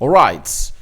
All right.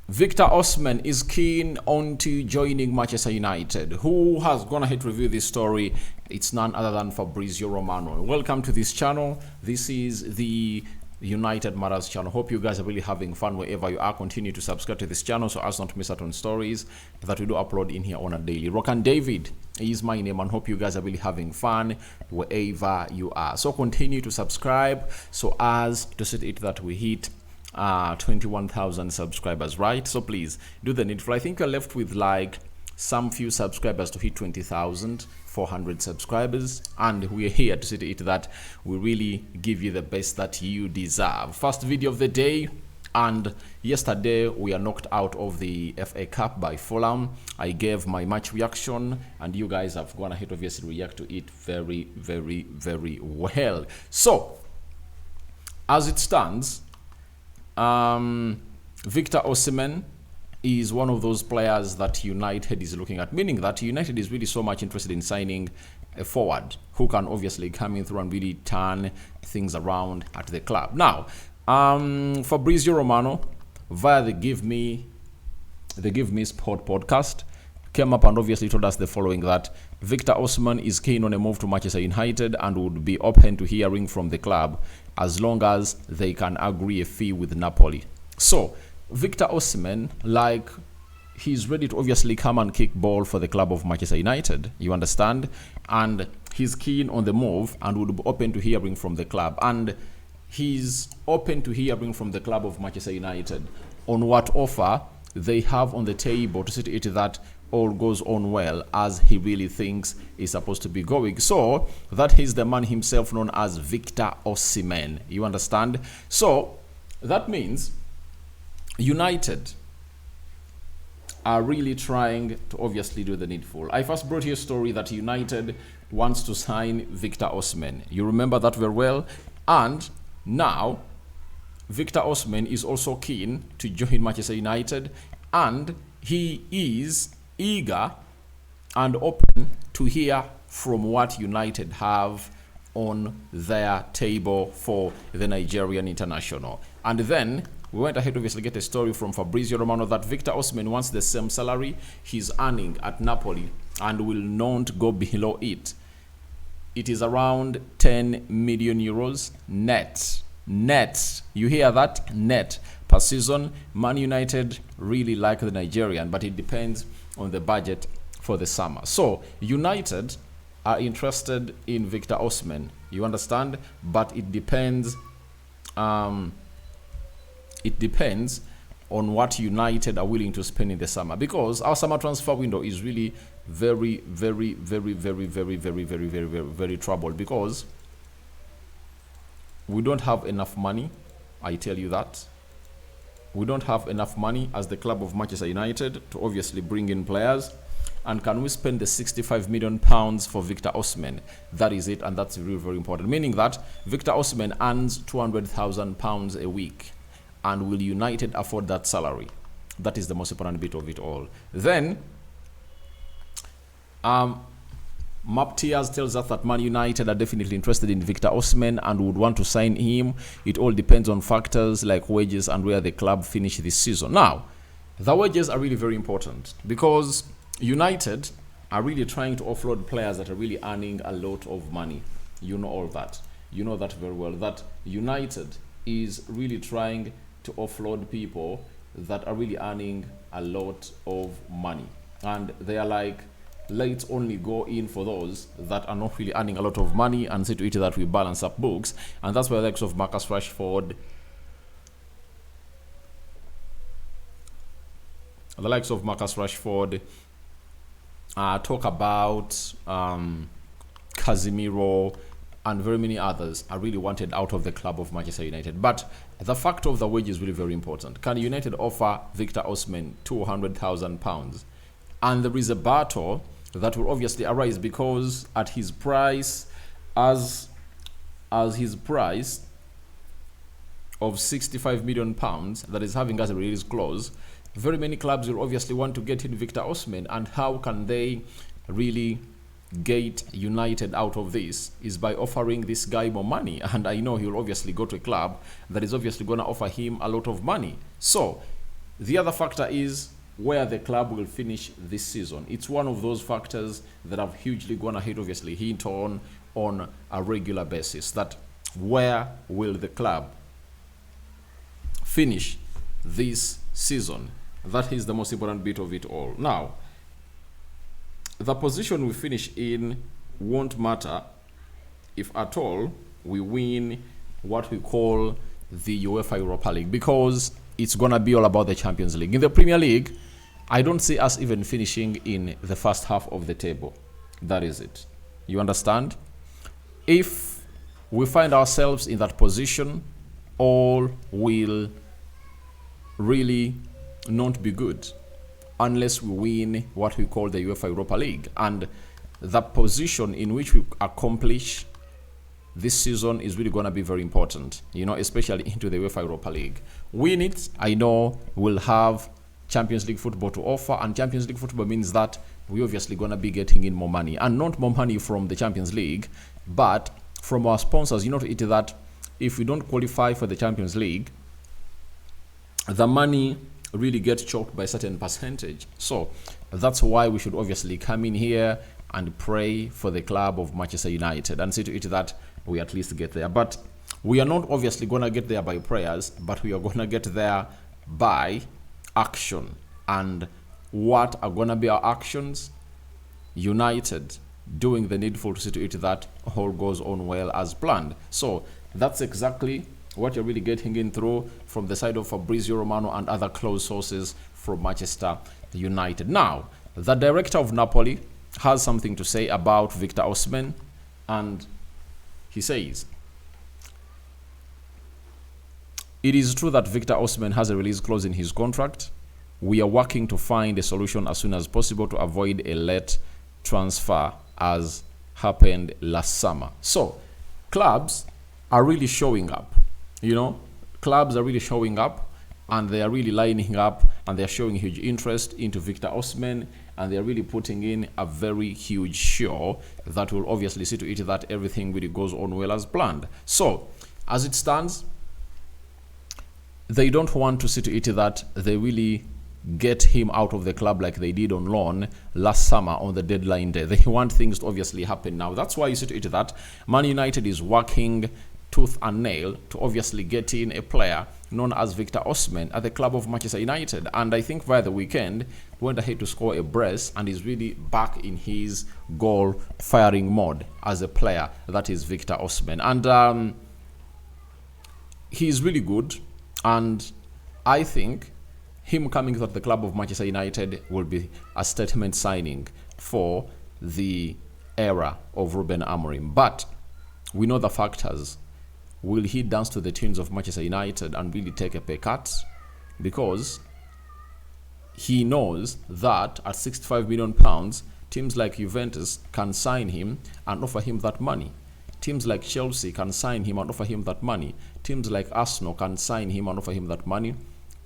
Victor Osimhen is keen on to joining Manchester United. Who has gone ahead to review this story? It's none other than Fabrizio Romano. Welcome to this channel. This is the United Matters channel. Hope you guys are really having fun wherever you are. Continue to subscribe to this channel so as not to miss out on stories that we do upload in here on a daily. Rock and David is my name, and hope you guys are really having fun wherever you are. So continue to subscribe so as to set it that we hit 21,000 subscribers, right? So please do the needful. I think you're left with like some few subscribers to hit 20,400 subscribers, and we're here to see it that we really give you the best that you deserve. First video of the day, and yesterday we are knocked out of the FA Cup by Fulham. I gave my match reaction, and you guys have gone ahead obviously react to it very well. So as it stands, Victor Osimhen is one of those players that United is looking at, meaning that United is really so much interested in signing a forward who can obviously come in through and really turn things around at the club. Now, Fabrizio Romano via the Give Me Sport podcast came up and obviously told us the following, that Victor Osimhen is keen on a move to Manchester United and would be open to hearing from the club as long as they can agree a fee with Napoli. So Victor Osimhen, like, he's ready to obviously come and kick ball for the club of Manchester United, you understand, and he's keen on the move and would be open to hearing from the club, and he's open to hearing from the club of Manchester United on what offer they have on the table to see it that all goes on well as he really thinks is supposed to be going. So that is the man himself known as Victor Osimhen, you understand. So that means United are really trying to obviously do the needful. I first brought you a story that United wants to sign Victor Osimhen. You remember that very well. And now Victor Osimhen is also keen to join Manchester United, and he is eager and open to hear from what United have on their table for the Nigerian international. And then we went ahead to obviously get a story from Fabrizio Romano that Victor Osimhen wants the same salary he's earning at Napoli and will not go below it. It is around 10 million euros net. Net. You hear that? Net per season. Man United really like the Nigerian, but it depends on the budget for the summer. So United are interested in Victor Osimhen, you understand, but it depends on what United are willing to spend in the summer, because our summer transfer window is really very troubled, because we don't have enough money. I tell you that we don't have enough money as the club of Manchester United to obviously bring in players. And can we spend the 65 million pounds for Victor Osimhen? That is it, and that's really very important, meaning that Victor Osimhen earns 200,000 pounds a week, and will United afford that salary? That is the most important bit of it all. Then Maptias tells us that Man United are definitely interested in Victor Osimhen and would want to sign him. It all depends on factors like wages and where the club finish this season. Now, the wages are really very important, because United are really trying to offload players that are really earning a lot of money. You know all that. You know that very well, that United is really trying to offload people that are really earning a lot of money. And they are like, let's only go in for those that are not really earning a lot of money and see to it that we balance up books. And that's where the likes of Marcus Rashford, talk about Casemiro, and very many others are really wanted out of the club of Manchester United. But the factor of the wage is really very important. Can United offer Victor Osimhen 200,000 pounds? And there is a battle that will obviously arise, because at his price, as his price of 65 million pounds that is having as a release clause, very many clubs will obviously want to get in Victor Osimhen. And how can they really get United out of this is by offering this guy more money. And I know he'll obviously go to a club that is obviously going to offer him a lot of money. So the other factor is where the club will finish this season. It's one of those factors that I've hugely gone ahead, obviously, hint on a regular basis. That where will the club finish this season? That is the most important bit of it all. Now, the position we finish in won't matter if at all we win what we call the UEFA Europa League, because it's going to be all about the Champions League. In the Premier League, I don't see us even finishing in the first half of the table. That is it. You understand? If we find ourselves in that position, all will really not be good unless we win what we call the UEFA Europa League. And the position in which we accomplish this season is really going to be very important, especially into the UEFA Europa League. Win it, I know we'll have Champions League football to offer, and Champions League football means that we're obviously going to be getting in more money, and not more money from the Champions League, but from our sponsors. To it that if we don't qualify for the Champions League, the money really gets choked by a certain percentage. So that's why we should obviously come in here and pray for the club of Manchester United and see to it that we at least get there. But we are not obviously going to get there by prayers, but we are going to get there by action. And what are going to be our actions? United doing the needful to see to it that all goes on well as planned. So that's exactly what you're really getting in through from the side of Fabrizio Romano and other close sources from Manchester United. Now, the director of Napoli has something to say about Victor Osimhen, and he says, "It is true that Victor Osimhen has a release clause in his contract. We are working to find a solution as soon as possible to avoid a late transfer as happened last summer." So, clubs are really showing up. Clubs are really showing up, and they are really lining up, and they're showing huge interest into Victor Osimhen, and they're really putting in a very huge show that will obviously see to it that everything really goes on well as planned. So, as it stands, they don't want to see to it that they really get him out of the club like they did on loan last summer on the deadline day. They want things to obviously happen now. That's why you see to it that Man United is working tooth and nail to obviously get in a player known as Victor Osimhen at the club of Manchester United. And I think via the weekend, went ahead to score a brace and is really back in his goal firing mode as a player. That is Victor Osimhen. And he's really good. And I think him coming to the club of Manchester United will be a statement signing for the era of Ruben Amorim. But we know the factors. Will he dance to the tunes of Manchester United and really take a pay cut? Because he knows that at £65 million, teams like Juventus can sign him and offer him that money. Teams like Chelsea can sign him and offer him that money. Teams like Arsenal can sign him and offer him that money.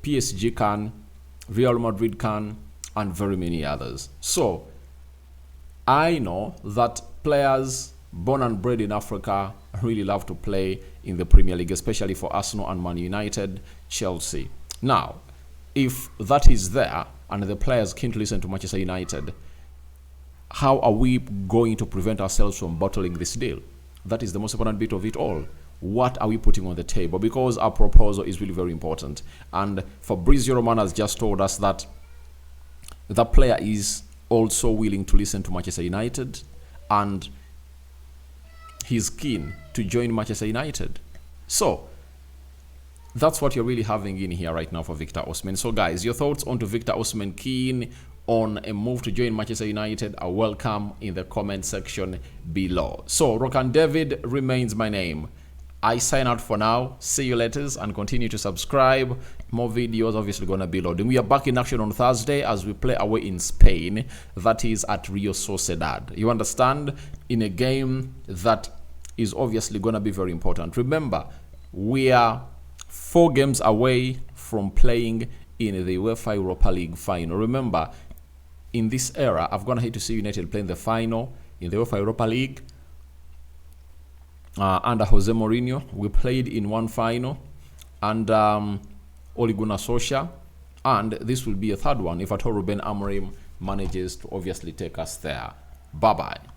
PSG can, Real Madrid can, and very many others. So, I know that players born and bred in Africa really love to play in the Premier League, especially for Arsenal and Man United, Chelsea. Now, if that is there and the players can't listen to Manchester United, how are we going to prevent ourselves from bottling this deal? That is the most important bit of it all. What are we putting on the table? Because our proposal is really very important. And Fabrizio Romano has just told us that the player is also willing to listen to Manchester United, and he's keen to join Manchester United. So, that's what you're really having in here right now for Victor Osimhen. So, guys, your thoughts on to Victor Osimhen keen on a move to join Manchester United are welcome in the comment section below. So, Rokan David remains my name. I sign out for now. See you later, and continue to subscribe. More videos obviously gonna be loading. We are back in action on Thursday as we play away in Spain. That is at Rio Sociedad. You understand? In a game that is obviously gonna be very important. Remember, we are 4 games away from playing in the UEFA Europa League final. Remember, in this era, I've gone ahead to see United playing the final in the UEFA Europa League. Under Jose Mourinho, we played in one final, and Ole Gunnar Solskjaer, and this will be a third one if at all Ruben Amorim manages to obviously take us there. Bye-bye.